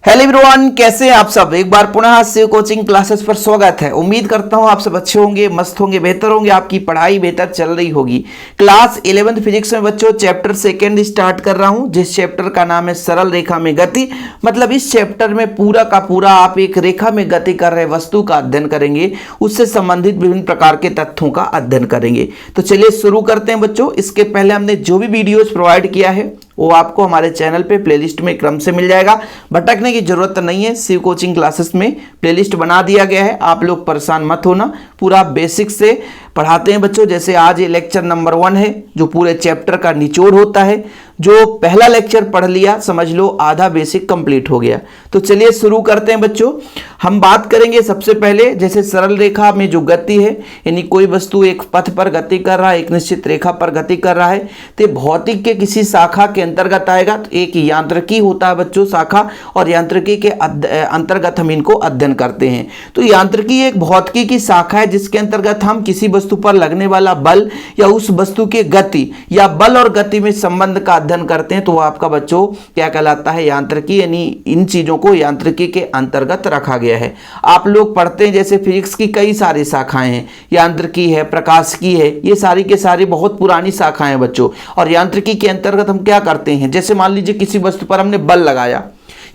Hello everyone, कैसे हैं आप सब। एक बार पुनः शिव कोचिंग क्लासेस पर स्वागत है। उम्मीद करता हूं आप सब अच्छे होंगे, मस्त होंगे, बेहतर होंगे, आपकी पढ़ाई बेहतर चल रही होगी। क्लास 11th फिजिक्स में बच्चों चैप्टर 2 स्टार्ट कर रहा हूं, जिस चैप्टर का नाम है सरल रेखा में गति। मतलब इस चैप्टर में पूरा का पूरा आप एक रेखा में गति कर रहे वस्तु का अध्ययन करेंगे, उससे संबंधित विभिन्न प्रकार के तथ्यों का अध्ययन करेंगे। तो चलिए शुरू करते हैं बच्चों। इसके पहले हमने जो भी वीडियोज प्रोवाइड किया है वो आपको हमारे चैनल पे प्लेलिस्ट में क्रम से मिल जाएगा। भटकने की जरूरत नहीं है, शिव कोचिंग क्लासेस में प्लेलिस्ट बना दिया गया है। आप लोग परेशान मत होना, पूरा बेसिक से पढ़ाते हैं बच्चों। जैसे आज ये लेक्चर नंबर 1 है, जो पूरे चैप्टर का निचोड़ होता है। जो पहला लेक्चर पढ़ लिया समझ लो आधा बेसिक कंप्लीट हो गया। तो चलिए शुरू करते हैं बच्चों। हम बात करेंगे सबसे पहले, जैसे सरल रेखा में जो गति है, यानी कोई वस्तु एक पथ पर गति कर रहा है, एक निश्चित रेखा पर गति कर रहा है, तो भौतिक के किसी शाखा के अंतर्गत आएगा। तो एक यांत्रिकी होता है बच्चों शाखा, और यांत्रिकी के अंतर्गत हम इनको अध्ययन करते हैं। तो यांत्रिकी एक भौतिकी की शाखा है, जिसके अंतर्गत हम किसी वस्तु पर लगने वाला बल या उस वस्तु के गति या बल और गति में संबंध का अध्ययन करते हैं। तो आपका बच्चों क्या कहलाता है, यांत्रिकी। यानी इन चीजों को यांत्रिकी के अंतर्गत रखा गया है। आप लोग पढ़ते हैं जैसे फिजिक्स की कई सारी शाखाएं हैं, यांत्रिकी है, प्रकाशिकी है, ये सारी के सारी बहुत पुरानी शाखाएं हैं बच्चों। और यांत्रिकी के अंतर्गत हम क्या करते हैं, जैसे मान लीजिए किसी वस्तु पर हमने बल लगाया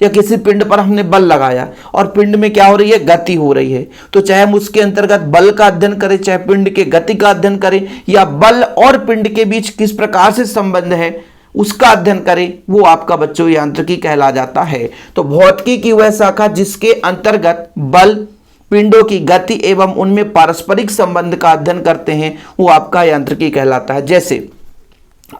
या किसी पिंड पर हमने बल लगाया और पिंड में क्या हो रही है, गति हो रही है। तो चाहे हम उसके अंतर्गत बल का अध्ययन करें, चाहे पिंड के गति का अध्ययन करें, या बल और पिंड के बीच किस प्रकार से संबंध है उसका अध्ययन करें, वो आपका बच्चों यांत्रिकी कहला जाता है। तो भौतिकी की वह शाखा जिसके अंतर्गत बल, पिंडों की गति एवं उनमें पारस्परिक संबंध का अध्ययन करते हैं, वो आपका यांत्रिकी कहलाता है। जैसे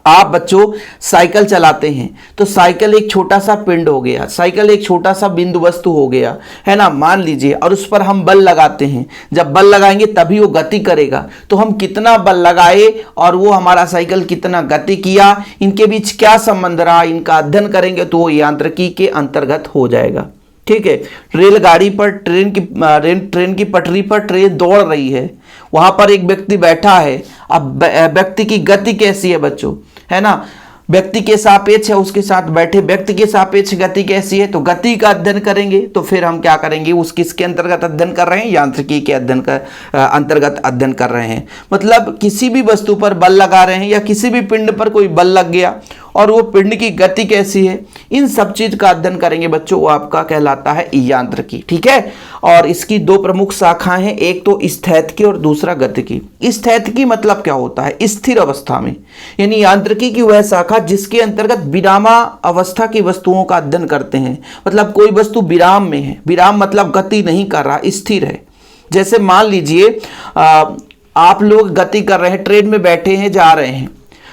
आप बच्चों साइकिल चलाते हैं, तो साइकिल एक छोटा सा पिंड हो गया, साइकिल एक छोटा सा बिंदु वस्तु हो गया, है ना, मान लीजिए। और उस पर हम बल लगाते हैं, जब बल लगाएंगे तभी वो गति करेगा। तो हम कितना बल लगाए और वो हमारा साइकिल कितना गति किया, इनके बीच क्या संबंध रहा, इनका अध्ययन करेंगे तो वो यांत्रिकी के अंतर्गत हो जाएगा। ठीक है। रेलगाड़ी पर ट्रेन की पटरी पर ट्रेन दौड़ रही है, वहां पर एक व्यक्ति बैठा है। अब व्यक्ति की गति कैसी है बच्चों, है ना, व्यक्ति के सापेक्ष है, उसके साथ बैठे व्यक्ति के सापेक्ष गति कैसी है, तो गति का अध्ययन करेंगे। तो फिर हम क्या करेंगे, उस किसके अंतर्गत अध्ययन कर रहे हैं, यांत्रिकी के अध्ययन का अंतर्गत अध्ययन कर रहे हैं। मतलब किसी भी वस्तु पर बल लगा रहे हैं या किसी भी पिंड पर कोई बल लग गया और वो पिंड की गति कैसी है, इन सब चीज का अध्ययन करेंगे बच्चों, वो आपका कहलाता है यांत्रिकी। ठीक है। और इसकी दो प्रमुख शाखाएं हैं, एक तो स्थैतिकी और दूसरा गतिकी। स्थैतिकी मतलब क्या होता है, स्थिर अवस्था में, यानी यांत्रिकी की वह शाखा जिसके अंतर्गत विरामा अवस्था की वस्तुओं का अध्ययन करते हैं। मतलब कोई वस्तु विराम में है, विराम मतलब गति नहीं कर रहा, स्थिर है। जैसे मान लीजिए आप लोग गति कर रहे हैं, ट्रेन में बैठे हैं, जा रहे हैं।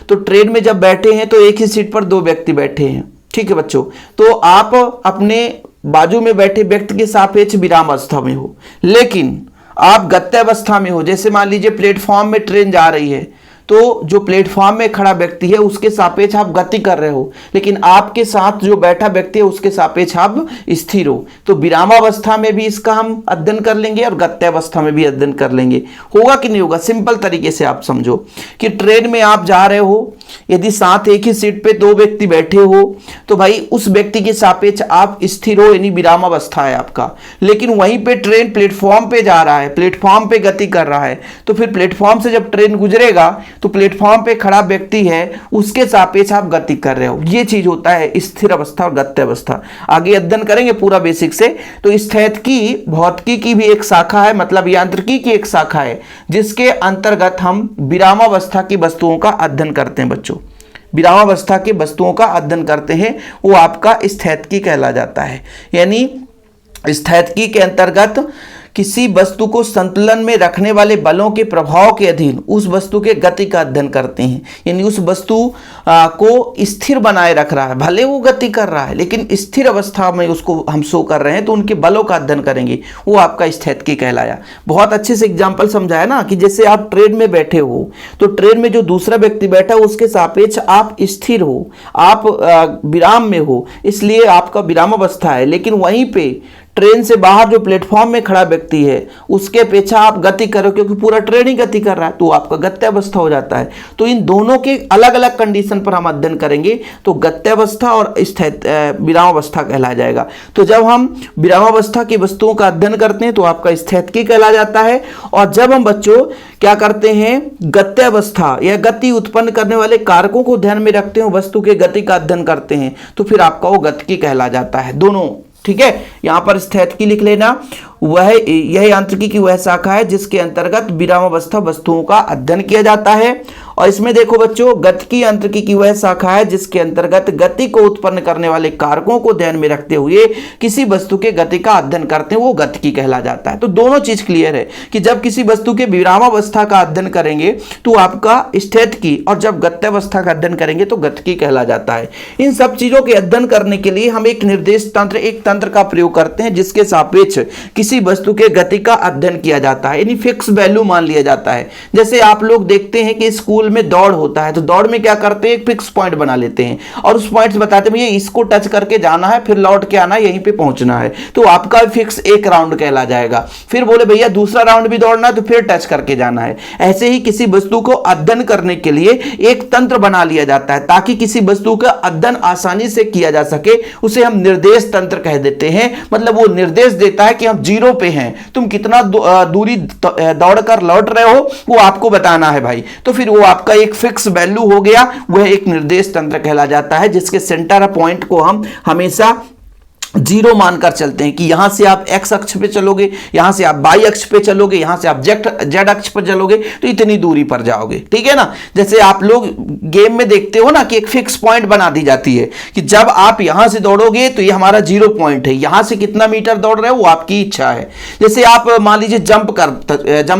तो ट्रेन में जब बैठे हैं तो एक ही सीट पर 2 व्यक्ति बैठे हैं। ठीक है बच्चों। तो आप अपने बाजू में बैठे व्यक्ति के सापेक्ष विराम अवस्था में हो, लेकिन आप गत्यावस्था में हो। जैसे मान लीजिए प्लेटफॉर्म में ट्रेन जा रही है, तो जो प्लेटफॉर्म में खड़ा व्यक्ति है उसके सापेक्ष आप गति कर रहे हो, लेकिन आपके साथ जो बैठा व्यक्ति है उसके सापेक्ष आप स्थिर हो। तो विरामावस्था में भी इसका हम अध्ययन कर लेंगे और गत्यावस्था में भी अध्ययन कर लेंगे। होगा कि नहीं होगा, सिंपल तरीके से आप समझो कि ट्रेन में आप जा रहे हो, यदि साथ एक ही सीट पे 2 व्यक्ति बैठे हो तो भाई उस व्यक्ति के सापेक्ष आप स्थिर हो, यानी विरामावस्था है आपका। लेकिन वहीं पे ट्रेन प्लेटफॉर्म पे जा रहा है, प्लेटफॉर्म पे गति कर रहा है, तो फिर प्लेटफॉर्म से जब ट्रेन गुजरेगा तो प्लेटफॉर्म पे खड़ा व्यक्ति है उसके सापेक्ष आप गति कर रहे हो। ये चीज होता है स्थिर अवस्था और गत्यावस्था। आगे अध्ययन करेंगे पूरा बेसिक से। तो स्थैतिकी भौतिकी की भी एक शाखा है, मतलब यांत्रिकी की एक शाखा है, जिसके अंतर्गत हम विरामावस्था की वस्तुओं का अध्ययन करते हैं बच्चों। विरामावस्था की वस्तुओं का अध्ययन करते हैं, वो आपका स्थैतिकी कहला जाता है। यानी स्थैतिकी के अंतर्गत किसी वस्तु को संतुलन में रखने वाले बलों के प्रभाव के अधीन उस वस्तु के गति का अध्ययन करते हैं। यानी उस वस्तु को स्थिर बनाए रख रहा है, भले वो गति कर रहा है लेकिन स्थिर अवस्था में उसको हम शो कर रहे हैं, तो उनके बलों का अध्ययन करेंगे, वो आपका स्थैतिकी कहलाया। बहुत अच्छे से एग्जाम्पल समझाया ना, कि जैसे आप ट्रेन में बैठे हो, तो ट्रेन में जो दूसरा व्यक्ति बैठा हो उसके सापेक्ष आप स्थिर हो, आप विराम में हो, इसलिए आपका विरामावस्था है। लेकिन वहीं पे ट्रेन से बाहर जो प्लेटफॉर्म में खड़ा व्यक्ति है उसके अपेक्षा आप गति करो, क्योंकि पूरा ट्रेन ही गति कर रहा है, तो आपका गत्यावस्था हो जाता है। तो इन दोनों के अलग अलग कंडीशन पर हम अध्ययन करेंगे, तो गत्यावस्था और विरामावस्था कहला जाएगा। तो जब हम विरामावस्था की वस्तुओं का अध्ययन करते हैं तो आपका स्थैतिकी कहला जाता है, और जब हम बच्चों क्या करते हैं, गत्यावस्था या गति उत्पन्न करने वाले कारकों को ध्यान में रखते हैं, वस्तु के गति का अध्ययन करते हैं, तो फिर आपका वो गतिकी कहला जाता है। दोनों ठीक है। यहां पर स्थैतिकी लिख लेना, यह यांत्रिकी की वह शाखा है जिसके अंतर्गत विरामावस्था वस्तुओं का अध्ययन किया जाता है। और इसमें देखो बच्चों, गतिकी यांत्रिकी की वह शाखा है जिसके अंतर्गत गति को उत्पन्न करने वाले कारकों को ध्यान में रखते हुए किसी वस्तु के गति का अध्ययन करते हैं, वो गतिकी कहला जाता है। तो दोनों चीज क्लियर है कि जब किसी वस्तु के विरामावस्था का अध्ययन करेंगे तो आपका स्थैतिकी, और जब गत्यावस्था का अध्ययन करेंगे तो गतिकी कहला जाता है। इन सब चीजों के अध्ययन करने के लिए हम एक निर्देश तंत्र, एक तंत्र का प्रयोग करते हैं जिसके सापेक्ष किसी वस्तु के गति का अध्ययन किया जाता है, यानी फिक्स वैल्यू मान लिया जाता है। जैसे आप लोग देखते हैं कि स्कूल में दौड़ होता है, तो दौड़ में क्या करते हैं, एक फिक्स पॉइंट बना लेते हैं और उस पॉइंट से बताते हैं ये इसको टच करके जाना है, फिर लौट के आना है, यहीं पे पहुंचना है, तो आपका फिक्स एक राउंड कहला जाएगा। फिर बोले भैया दूसरा राउंड भी दौड़ना है तो फिर टच करके जाना है। ऐसे ही किसी वस्तु को अध्ययन करने के लिए एक तंत्र बना लिया जाता है ताकि किसी वस्तु का अध्ययन आसानी से किया जा सके, उसे हम निर्देश तंत्र कह देते हैं। मतलब वो निर्देश देता है कि हम जीरो पे हैं, तुम कितना दूरी दौड़कर लौट रहे हो वो आपको बताना है भाई, तो फिर वो आपका एक फिक्स वैल्यू हो गया, वह एक निर्देश तंत्र कहला जाता है जिसके सेंटर पॉइंट को हम हमेशा जीरो मानकर चलते हैं कि यहां से आप एक्स अक्ष पे चलोगे, यहां से आप वाई अक्ष पे चलोगे, यहां से आप जेड अक्ष पर चलोगे तो इतनी दूरी पर जाओगे। ठीक है ना। जैसे आप लोग गेम में देखते हो ना कि एक फिक्स पॉइंट बना दी जाती है कि जब आप यहां से दौड़ोगे तो ये हमारा जीरो पॉइंट है, यहां से कितना मीटर दौड़ रहे हो वो आपकी इच्छा है। जैसे आप मान लीजिए जंप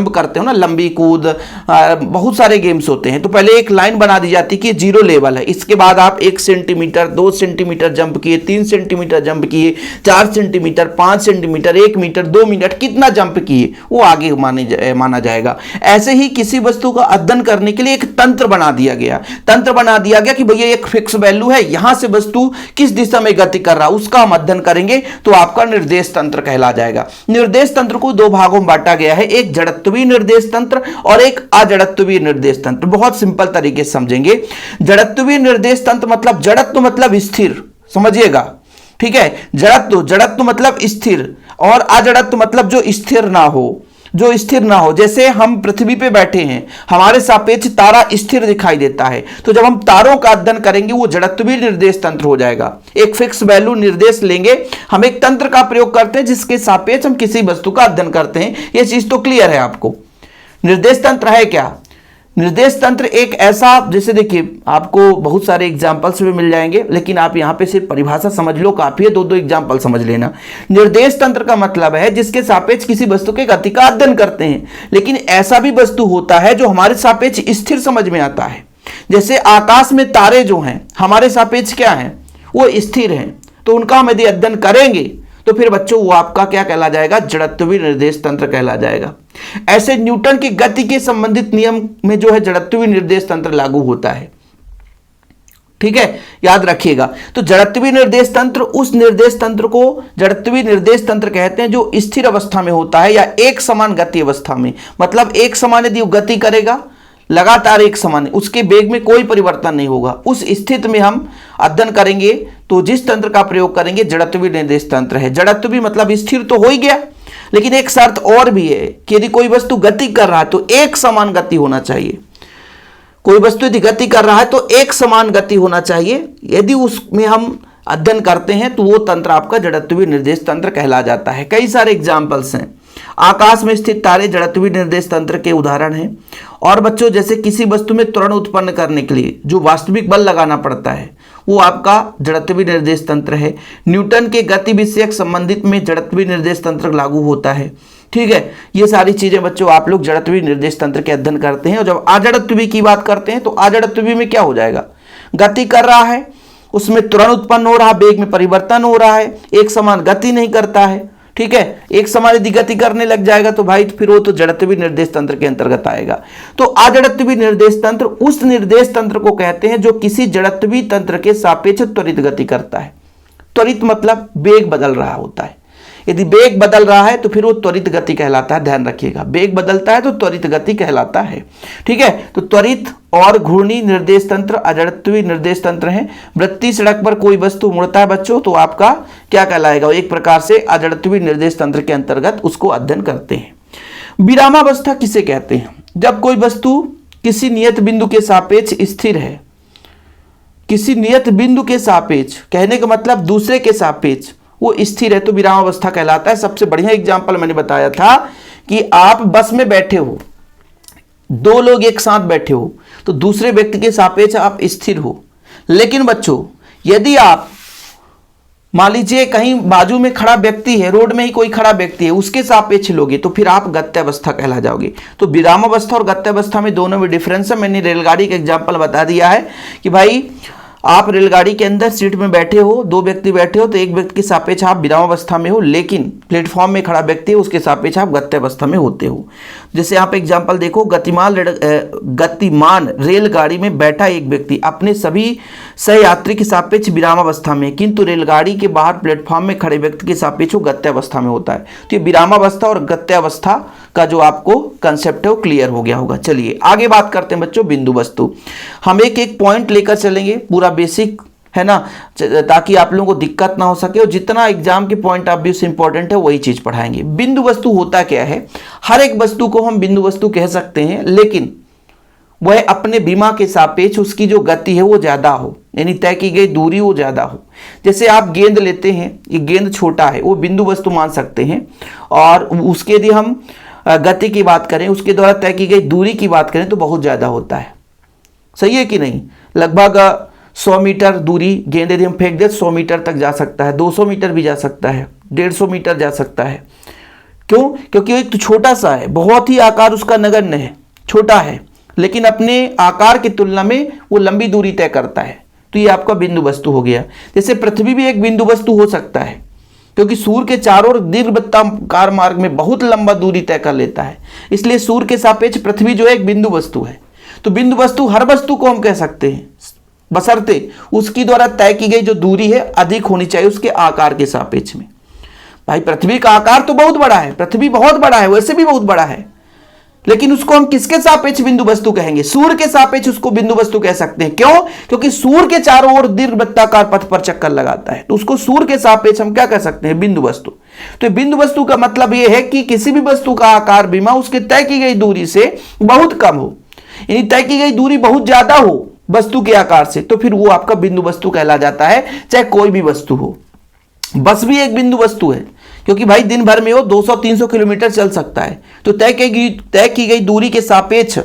करते हो ना, लंबी कूद, बहुत सारे गेम्स होते हैं, तो पहले एक लाइन बना दी जाती है कि जीरो लेवल है, इसके बाद आप 1 सेंटीमीटर 2 सेंटीमीटर जंप किए, 3 सेंटीमीटर जंप किए, 4 सेंटीमीटर 5 सेंटीमीटर 1 मीटर 2 मिनट कितना जंप किए वो आगे माना जाएगा। ऐसे ही किसी वस्तु का अध्ययन करने के लिए एक तंत्र बना दिया गया कि भैया एक फिक्स वैल्यू है, यहां से वस्तु किस दिशा में गति कर रहा है उसका हम अध्ययन करेंगे, तो आपका निर्देश तंत्र कहला जाएगा। निर्देश तंत्र को दो भागों में बांटा गया है, एक जड़त्वीय निर्देश तंत्र और एक अजड़त्वीय निर्देश तंत्र। बहुत सिंपल तरीके से समझेंगे। जड़त्वीय निर्देश तंत्र मतलब जड़त्व मतलब स्थिर, समझिएगा। ठीक है। जड़त्व मतलब स्थिर, और अजड़त्व मतलब जो स्थिर ना हो। जैसे हम पृथ्वी पे बैठे हैं, हमारे सापेक्ष तारा स्थिर दिखाई देता है, तो जब हम तारों का अध्ययन करेंगे वो जड़त्वीय निर्देश तंत्र हो जाएगा। एक फिक्स वैल्यू निर्देश लेंगे, हम एक तंत्र का प्रयोग करते हैं जिसके सापेक्ष हम किसी वस्तु का अध्ययन करते हैं। यह चीज तो क्लियर है आपको। निर्देश तंत्र है क्या? निर्देश तंत्र एक ऐसा, जैसे देखिए आपको बहुत सारे एग्जाम्पल्स भी मिल जाएंगे, लेकिन आप यहां पे सिर्फ परिभाषा समझ लो, काफी है, दो एग्जाम्पल समझ लेना। निर्देश तंत्र का मतलब है जिसके सापेक्ष किसी वस्तु के गति का अध्ययन करते हैं, लेकिन ऐसा भी वस्तु होता है जो हमारे सापेक्ष स्थिर समझ में आता है। जैसे आकाश में तारे जो हैं हमारे सापेक्ष क्या हैं, वो स्थिर हैं, तो उनका हम यदि अध्ययन करेंगे तो फिर बच्चों वो आपका क्या कहला जाएगा, जड़त्वीय निर्देश तंत्र कहला जाएगा। ऐसे न्यूटन की गति के संबंधित नियम में जो है जड़त्वीय निर्देश तंत्र लागू होता है। ठीक है, याद रखिएगा। तो जड़त्वीय निर्देश तंत्र उस निर्देश तंत्र को जड़त्वीय निर्देश तंत्र कहते हैं जो स्थिर अवस्था में होता है या एक समान गति अवस्था में। मतलब एक समान यदि गति करेगा लगातार एक समान, उसके वेग में कोई परिवर्तन नहीं होगा, उस स्थिति में हम अध्ययन करेंगे तो जिस तंत्र का प्रयोग करेंगे जड़त्वीय निर्देश तंत्र है। जड़त्वीय मतलब स्थिर तो हो ही गया, लेकिन एक शर्त और भी है कि यदि कोई वस्तु गति कर रहा है तो एक समान गति होना चाहिए। कोई वस्तु यदि गति कर रहा है तो एक समान गति होना चाहिए। यदि उसमें हम अध्ययन करते हैं तो वो तंत्र आपका जड़त्वीय निर्देश तंत्र कहला जाता है। कई सारे एग्जाम्पल्स हैं। आकाश में स्थित तारे जड़त्वीय निर्देश तंत्र के उदाहरण हैं। और बच्चों जैसे किसी वस्तु में त्वरण उत्पन्न करने के लिए जो वास्तविक बल लगाना पड़ता है वो आपका जड़त्वीय निर्देश तंत्र है। न्यूटन के गति विषयक संबंधित में जड़त्वीय निर्देश तंत्र लागू होता है। ठीक है, ये सारी चीजें बच्चों आप लोग जड़त्वीय निर्देश तंत्र के अध्ययन करते हैं। और जब अजड़त्वीय की बात करते हैं तो अजड़त्वीय में क्या हो जाएगा, गति कर रहा है, उसमें त्वरण उत्पन्न हो रहा है, वेग में परिवर्तन हो रहा है, एक समान गति नहीं करता है। ठीक है, एक समान यदि गति करने लग जाएगा तो भाई फिर वो तो जड़त्वीय निर्देश तंत्र के अंतर्गत आएगा। तो अजड़त्वीय निर्देश तंत्र उस निर्देश तंत्र को कहते हैं जो किसी जड़त्वीय तंत्र के सापेक्ष त्वरित गति करता है। त्वरित मतलब वेग बदल रहा होता है, यदि वेग बदल रहा है तो फिर वो त्वरित गति कहलाता है, ध्यान रखिएगा। वेग बदलता है तो त्वरित गति कहलाता है, ठीक है। तो त्वरित और घूर्णी निर्देश तंत्र अजड़त्वीय निर्देश तंत्र है। वृत्तीय सड़क पर कोई वस्तु मुड़ता है बच्चों तो आपका क्या कहलाएगा, एक प्रकार से अजड़त्वीय निर्देश तंत्र के अंतर्गत उसको अध्ययन करते हैं। विरामावस्था किसे कहते हैं? जब कोई वस्तु किसी नियत बिंदु के सापेक्ष स्थिर है, किसी नियत बिंदु के सापेक्ष, कहने का मतलब दूसरे के सापेक्ष वो स्थिर है तो विरामावस्था कहलाता है। सबसे बढ़िया एग्जांपल मैंने बताया था कि आप बस में बैठे हो, दो लोग एक साथ बैठे हो तो दूसरे व्यक्ति के सापेक्ष आप स्थिर हो। लेकिन बच्चों यदि आप मान लीजिए कहीं बाजू में खड़ा व्यक्ति है, रोड में ही कोई खड़ा व्यक्ति है, उसके सापेक्ष लोगे तो फिर आप गत्यावस्था कहला जाओगे। तो विरामावस्था और गत्यावस्था में दोनों में डिफरेंस है। मैंने रेलगाड़ी का एग्जांपल बता दिया है कि भाई आप रेलगाड़ी के अंदर सीट में बैठे हो, दो व्यक्ति बैठे हो तो एक व्यक्ति के सापेक्ष आप विरामावस्था में हो, लेकिन प्लेटफॉर्म में खड़ा व्यक्ति है उसके सापेक्ष आप गत्यावस्था में होते हो। जैसे यहाँ पे एग्जांपल देखो, गतिमान रेलगाड़ी में बैठा एक व्यक्ति अपने सभी सहयात्री के सापेक्ष विरामावस्था में, किंतु रेलगाड़ी के बाहर प्लेटफॉर्म में खड़े व्यक्ति के सापेक्ष वो गत्यावस्था में होता है। तो ये विरामावस्था और गत्यावस्था का जो आपको कंसेप्ट है वो क्लियर हो गया होगा। चलिए आगे बात करते हैं बच्चों बिंदु वस्तु। हम एक एक पॉइंट लेकर चलेंगे, पूरा बेसिक है ना, ताकि आप लोगों को दिक्कत ना हो सके, और जितना एग्जाम के पॉइंट ऑफ व्यू से इंपॉर्टेंट है वही चीज पढ़ाएंगे। बिंदु वस्तु होता क्या है? हर एक वस्तु को हम बिंदु वस्तु कह सकते हैं, लेकिन वह अपने विमा के सापेक्ष उसकी जो गति है वो ज्यादा हो, यानी तय की गई दूरी वो ज्यादा हो। जैसे आप गेंद लेते हैं, ये गेंद छोटा है, वो बिंदु वस्तु मान सकते हैं, और उसके यदि हम गति की बात करें, उसके द्वारा तय की गई दूरी की बात करें तो बहुत ज्यादा होता है। सही है कि नहीं? लगभग 100 मीटर दूरी गेंद यदि हम फेंक दें 100 मीटर तक जा सकता है, 200 मीटर भी जा सकता है, 150 मीटर जा सकता है। क्यों? क्योंकि वो एक तो छोटा सा है, बहुत ही आकार उसका नगण्य है, छोटा है, लेकिन अपने आकार की तुलना में वो लंबी दूरी तय करता है। तो ये आपका बिंदु वस्तु हो गया। जैसे पृथ्वी भी एक बिंदु वस्तु हो सकता है, क्योंकि सूर्य के चारों ओर दीर्घवृत्ताकार मार्ग में बहुत लंबा दूरी तय कर लेता है, इसलिए सूर्य के सापेक्ष पृथ्वी जो है एक बिंदु वस्तु है। तो बिंदु वस्तु हर वस्तु को हम कह सकते हैं, बशर्ते उसकी द्वारा तय की गई जो दूरी है अधिक होनी चाहिए उसके आकार के सापेक्ष में। भाई पृथ्वी का आकार तो बहुत बड़ा है, पृथ्वी बहुत बड़ा है, वैसे भी बहुत बड़ा है, लेकिन उसको हम किसके सापेक्ष बिंदु वस्तु कहेंगे? सूर्य के सापेक्ष उसको बिंदु वस्तु कह सकते हैं। क्यों? क्योंकि सूर्य के चारों ओर दीर्घवृत्ताकार पथ पर चक्कर लगाता है, तो उसको सूर्य के सापेक्ष हम क्या कह सकते हैं? बिंदु वस्तु। तो बिंदु वस्तु का मतलब यह है कि किसी भी वस्तु का आकार विमा उसके तय की गई दूरी से बहुत कम हो, यानी तय की गई दूरी बहुत ज्यादा हो वस्तु के आकार से, तो फिर वो आपका बिंदु वस्तु कहला जाता है, चाहे कोई भी वस्तु हो। बस भी एक बिंदु वस्तु है, क्योंकि भाई दिन भर में वो 200-300 किलोमीटर चल सकता है। तो तय की गई दूरी के सापेक्ष,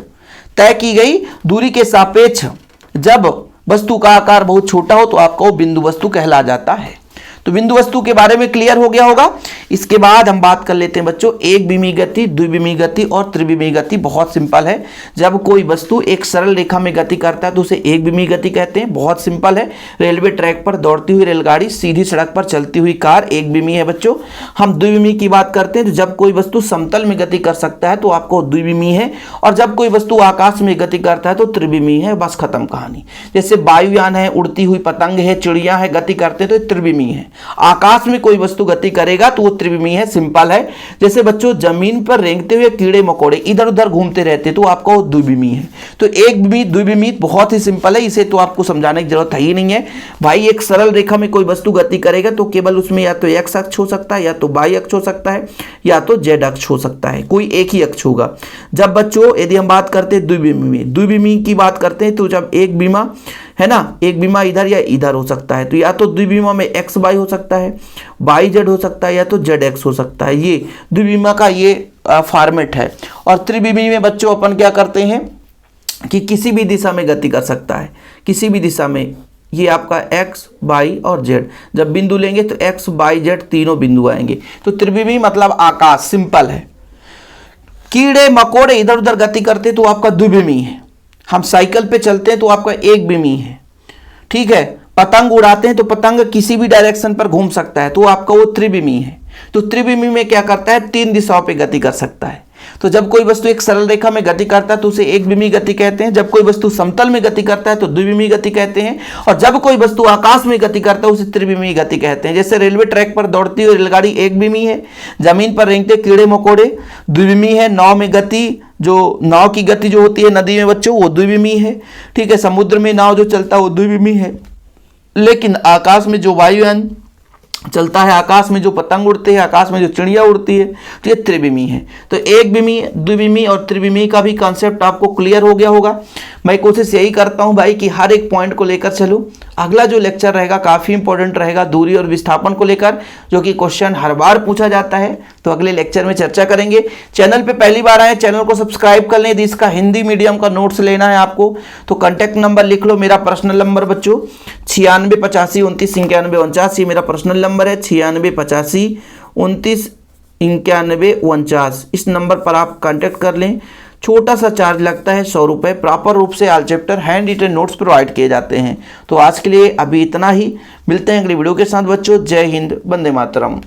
तय की गई दूरी के सापेक्ष जब वस्तु का आकार बहुत छोटा हो तो आपका वो बिंदु वस्तु कहला जाता है। तो बिंदु वस्तु के बारे में क्लियर हो गया होगा। इसके बाद हम बात कर लेते हैं बच्चों एक विमीय गति, द्विविमीय गति और त्रिविमीय गति। बहुत सिंपल है, जब कोई वस्तु एक सरल रेखा में गति करता है तो उसे एक विमीय गति कहते हैं। बहुत सिंपल है, रेलवे ट्रैक पर दौड़ती हुई रेलगाड़ी, सीधी सड़क पर चलती हुई कार एक विमीय है बच्चों। हम द्विविमीय की बात करते हैं तो जब कोई वस्तु समतल में गति कर सकता है तो आपको द्विविमीय है, और जब कोई वस्तु आकाश में गति करता है तो त्रिविमीय है। बस खत्म कहानी। जैसे वायुयान है, उड़ती हुई पतंग है, चिड़िया है, गति करते हैं तो त्रिविमीय है। आकाश में कोई वस्तु गति करेगा तो वो त्रिविमीय है, सिंपल है। जैसे बच्चों जमीन पर रेंगते हुए कीड़े मकोड़े इधर उधर घूमते रहते तो आपका वो द्विविमीय है। तो एक विमीय द्विविमीय बहुत ही सिंपल है, इसे तो आपको समझाने की जरूरत है ही नहीं है। भाई एक सरल रेखा में कोई वस्तु गति करेगा तो केवल उसमें या तो एक्स अक्ष हो सकता है, या तो वाई अक्ष हो सकता है, या तो जेड अक्ष हो सकता है, कोई एक ही अक्ष होगा। जब बच्चों यदि हम बात करते हैं द्विविमीय की बात करते हैं तो जब एक विमा है ना, एक विमा इधर या इधर हो सकता है, तो या तो द्विविमा में एक्स वाई हो सकता है, वाई जेड हो सकता है, या तो जेड एक्स हो सकता है। ये द्विविमा का ये फॉर्मेट है। और त्रिविमीय में बच्चों अपन क्या करते हैं कि किसी भी दिशा में गति कर सकता है, किसी भी दिशा में। ये आपका एक्स वाई और जेड, जब बिंदु लेंगे तो एक्स वाई जेड तीनों बिंदु आएंगे। तो त्रिविमीय मतलब आकाश, सिंपल है। कीड़े मकोड़े इधर उधर गति करते तो आपका द्विविमीय है। हम साइकिल पे चलते हैं तो आपका एक विमीय है, ठीक है। पतंग उड़ाते हैं तो पतंग किसी भी डायरेक्शन पर घूम सकता है तो आपका वो त्रिविमीय है। तो त्रिविमीय में क्या करता है, तीन दिशाओं पे गति कर सकता है। तो जब कोई वस्तु एक सरल रेखा में गति करता है तो उसे एक विमीय गति कहते हैं, जब कोई वस्तु समतल में गति करता है तो द्विविमीय गति कहते हैं, और जब कोई वस्तु आकाश में गति करता है उसे त्रिविमीय गति कहते हैं। जैसे रेलवे ट्रैक पर दौड़ती हुई रेलगाड़ी एक विमीय है, जमीन पर रेंगते कीड़े मकोड़े द्विविमीय है, नाव में गति जो नाव की गति जो होती है नदी में बच्चों वो द्विविमीय है, ठीक है। समुद्र में नाव जो चलता है वो द्विविमीय है, लेकिन आकाश में जो वायुयान चलता है, आकाश में जो पतंग उड़ते हैं, आकाश में जो चिड़िया उड़ती है, तो ये त्रिविमीय है। तो एक विमीय, द्विविमीय और त्रिविमीय का भी कॉन्सेप्ट आपको क्लियर हो गया होगा। मैं कोशिश यही करता हूं भाई कि हर एक पॉइंट को लेकर चलूं। अगला जो लेक्चर रहेगा काफ़ी इंपॉर्टेंट रहेगा दूरी और विस्थापन को लेकर, जो कि क्वेश्चन हर बार पूछा जाता है, तो अगले लेक्चर में चर्चा करेंगे। चैनल पे पहली बार आए, चैनल को सब्सक्राइब कर लें। यदि इसका हिंदी मीडियम का नोट्स लेना है आपको तो कॉन्टैक्ट नंबर लिख लो, मेरा पर्सनल नंबर बच्चों 968529 ये मेरा पर्सनल नंबर है, 968529 इस नंबर पर आप कांटेक्ट कर लें। छोटा सा चार्ज लगता है 100 रुपये, प्रॉपर रूप से all chapter hand written notes provide किए जाते हैं। तो आज के लिए अभी इतना ही, मिलते हैं अगली वीडियो के साथ बच्चों। जय हिंद, वंदे मातरम।